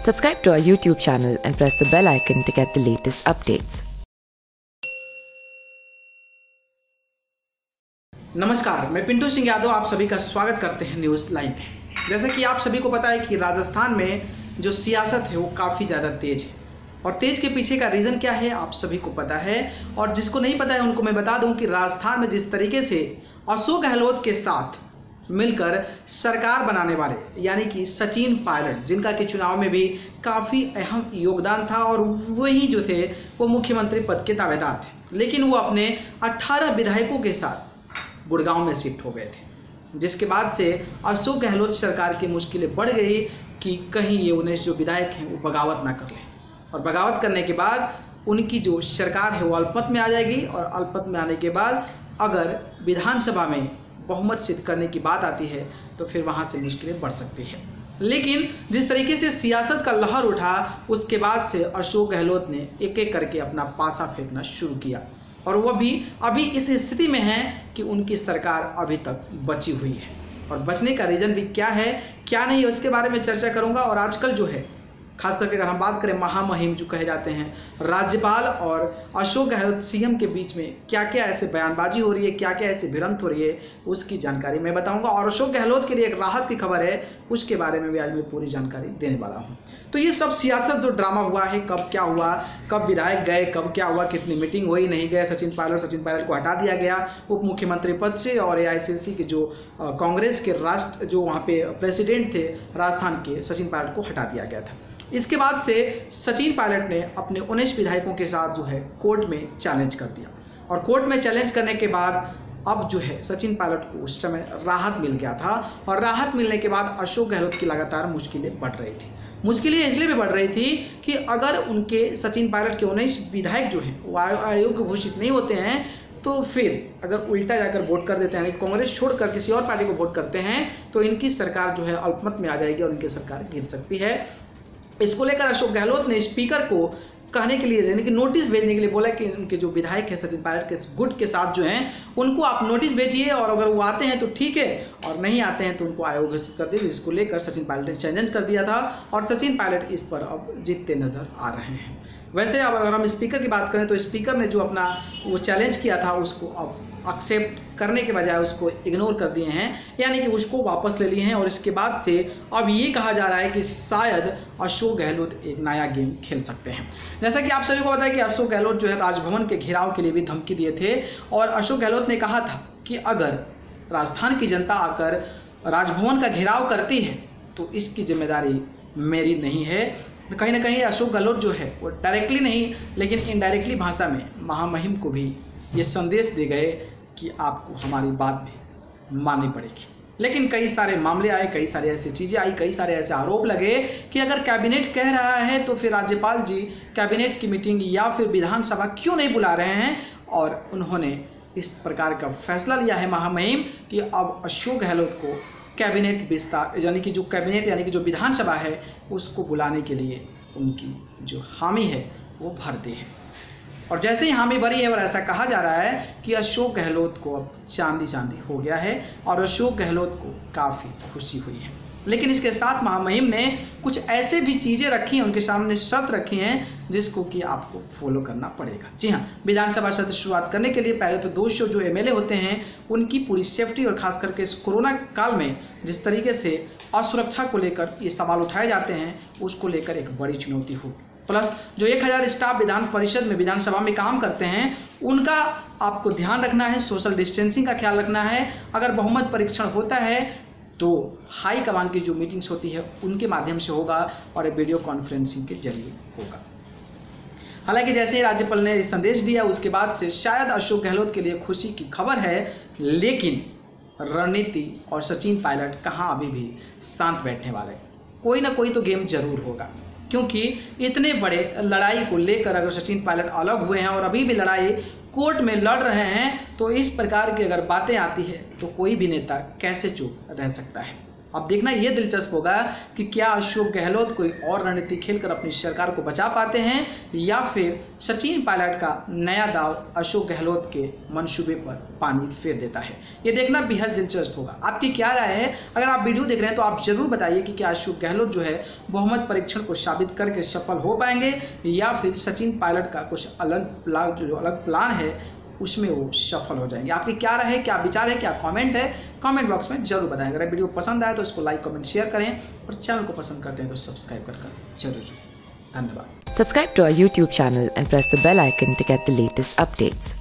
Subscribe to our YouTube channel and press the bell icon to get the latest updates. नमस्कार, मैं पिंटू सिंह यादव आप सभी का स्वागत करते हैं न्यूज़ लाइव में। जैसा कि आप सभी को पता है कि राजस्थान में जो सियासत है वो काफ़ी ज़्यादा तेज है और तेज के पीछे का रीज़न क्या है आप सभी को पता है। और जिसको नहीं पता है उनको मैं बता दूं कि राजस्थान में जिस तरीके से अशोक गहलोत के साथ मिलकर सरकार बनाने वाले यानी कि सचिन पायलट, जिनका कि चुनाव में भी काफ़ी अहम योगदान था और वही जो थे वो मुख्यमंत्री पद के दावेदार थे, लेकिन वो अपने 18 विधायकों के साथ गुड़गांव में शिफ्ट हो गए थे, जिसके बाद से अशोक गहलोत सरकार की मुश्किलें बढ़ गई कि कहीं ये 19 जो विधायक हैं वो बगावत ना कर लें और बगावत करने के बाद उनकी जो सरकार है वो अल्पमत में आ जाएगी और अल्पमत में आने के बाद अगर विधानसभा में बहुमत सिद्ध करने की बात आती है तो फिर वहाँ से मुश्किलें बढ़ सकती है। लेकिन जिस तरीके से सियासत का लहर उठा उसके बाद से अशोक गहलोत ने एक एक करके अपना पासा फेंकना शुरू किया और वह भी अभी इस स्थिति में है कि उनकी सरकार अभी तक बची हुई है। और बचने का रीज़न भी क्या है क्या नहीं उसके बारे में चर्चा करूंगा। और आजकल जो है खास करके अगर हम बात करें महामहिम जो कहे जाते हैं राज्यपाल और अशोक गहलोत सीएम के बीच में क्या क्या ऐसे बयानबाजी हो रही है, क्या क्या ऐसे भिड़ंत हो रही है, उसकी जानकारी मैं बताऊंगा। और अशोक गहलोत के लिए एक राहत की खबर है उसके बारे में भी आज मैं पूरी जानकारी देने वाला हूं। तो ये सब सियासत जो ड्रामा हुआ है, कब क्या हुआ, कब विधायक गए, कब क्या हुआ, कितनी मीटिंग हुई, नहीं गए सचिन पायलट को हटा दिया गया उप मुख्यमंत्री पद से और एआईसीसी के जो कांग्रेस के राष्ट्र जो वहाँ पे प्रेसिडेंट थे राजस्थान के सचिन पायलट को हटा दिया गया था। इसके बाद से सचिन पायलट ने अपने 19 विधायकों के साथ जो है कोर्ट में चैलेंज कर दिया और कोर्ट में चैलेंज करने के बाद अब जो है सचिन पायलट को उस समय राहत मिल गया था और राहत मिलने के बाद अशोक गहलोत की लगातार मुश्किलें बढ़ रही थी। मुश्किलें इसलिए भी बढ़ रही थी कि अगर उनके सचिन पायलट के 19 विधायक जो हैं वो अयोग्य घोषित नहीं होते हैं तो फिर अगर उल्टा जाकर वोट कर देते हैं, कांग्रेस छोड़कर किसी और पार्टी को वोट करते हैं तो इनकी सरकार जो है अल्पमत में आ जाएगी और इनकी सरकार गिर सकती है। इसको लेकर अशोक गहलोत ने स्पीकर को कहने के लिए यानी कि नोटिस भेजने के लिए बोला कि उनके जो विधायक हैं सचिन पायलट के गुट के साथ जो हैं उनको आप नोटिस भेजिए और अगर वो आते हैं तो ठीक है और नहीं आते हैं तो उनको आयोग घोषित कर दीजिए। जिसको लेकर सचिन पायलट ने चैलेंज कर दिया था और सचिन पायलट इस पर अब जीतते नजर आ रहे हैं। वैसे अब अगर हम स्पीकर की बात करें तो स्पीकर ने जो अपना वो चैलेंज किया था उसको अब एक्सेप्ट करने के बजाय उसको इग्नोर कर दिए हैं, यानी कि उसको वापस ले लिए हैं। और इसके बाद से अब ये कहा जा रहा है कि शायद अशोक गहलोत एक नया गेम खेल सकते हैं। जैसा कि आप सभी को पता है कि अशोक गहलोत जो है राजभवन के घेराव के लिए भी धमकी दिए थे और अशोक गहलोत ने कहा था कि अगर राजस्थान की जनता आकर राजभवन का घेराव करती है तो इसकी जिम्मेदारी मेरी नहीं है। कहीं ना कहीं अशोक गहलोत जो है वो डायरेक्टली नहीं लेकिन इनडायरेक्टली भाषा में महामहिम को भी ये संदेश दे गए कि आपको हमारी बात भी माननी पड़ेगी। लेकिन कई सारे मामले आए, कई सारे ऐसी चीज़ें आई, कई सारे ऐसे आरोप लगे कि अगर कैबिनेट कह रहा है तो फिर राज्यपाल जी कैबिनेट की मीटिंग या फिर विधानसभा क्यों नहीं बुला रहे हैं। और उन्होंने इस प्रकार का फैसला लिया है महामहिम कि अब अशोक गहलोत को कैबिनेट विस्तार यानी कि जो कैबिनेट यानी कि जो विधानसभा है उसको बुलाने के लिए उनकी जो हामी है वो भर दी है। और जैसे ही हामी भरी है और ऐसा कहा जा रहा है कि अशोक गहलोत को अब चांदी हो गया है और अशोक गहलोत को काफ़ी खुशी हुई है। लेकिन इसके साथ महामहिम ने कुछ ऐसे भी चीज़ें रखी हैं, उनके सामने शर्त रखी हैं जिसको कि आपको फॉलो करना पड़ेगा। जी हाँ, विधानसभा सत्र शुरुआत करने के लिए पहले तो 200 जो एमएलए होते हैं उनकी पूरी सेफ्टी और खास करके इस कोरोना काल में जिस तरीके से असुरक्षा को लेकर ये सवाल उठाए जाते हैं उसको लेकर एक बड़ी चुनौती होगी। प्लस जो 1000 स्टाफ विधान परिषद में विधानसभा में काम करते हैं उनका आपको ध्यान रखना है, सोशल डिस्टेंसिंग का ख्याल रखना है। अगर बहुमत परीक्षण होता है तो हाई कमान की जो मीटिंग्स होती है उनके माध्यम से होगा और वीडियो कॉन्फ्रेंसिंग के जरिए होगा। हालांकि जैसे ही राज्यपाल ने संदेश दिया उसके बाद से शायद अशोक गहलोत के लिए खुशी की खबर है, लेकिन रणनीति और सचिन पायलट कहाँ अभी भी शांत बैठने वाले, कोई ना कोई तो गेम जरूर होगा। क्योंकि इतने बड़े लड़ाई को लेकर अगर सचिन पायलट अलग हुए हैं और अभी भी लड़ाई कोर्ट में लड़ रहे हैं तो इस प्रकार की अगर बातें आती है तो कोई भी नेता कैसे चुप रह सकता है। अब देखना यह दिलचस्प होगा कि क्या अशोक गहलोत कोई और रणनीति खेलकर अपनी सरकार को बचा पाते हैं या फिर सचिन पायलट का नया दाव अशोक गहलोत के मंसूबे पर पानी फेर देता है। ये देखना बेहद दिलचस्प होगा। आपकी क्या राय है? अगर आप वीडियो देख रहे हैं तो आप जरूर बताइए कि क्या अशोक गहलोत जो है बहुमत परीक्षण को साबित करके सफल हो पाएंगे या फिर सचिन पायलट का कुछ अलग प्लान है उसमें वो सफल हो जाएंगे। आपकी क्या राय है, क्या विचार है, क्या कमेंट है, कमेंट बॉक्स में जरूर बताएं। अगर वीडियो पसंद आए तो इसको लाइक कमेंट शेयर करें और चैनल को पसंद करते हैं तो सब्सक्राइब कर जरूर। धन्यवाद। Subscribe to our YouTube channel and press the bell icon to get the latest updates.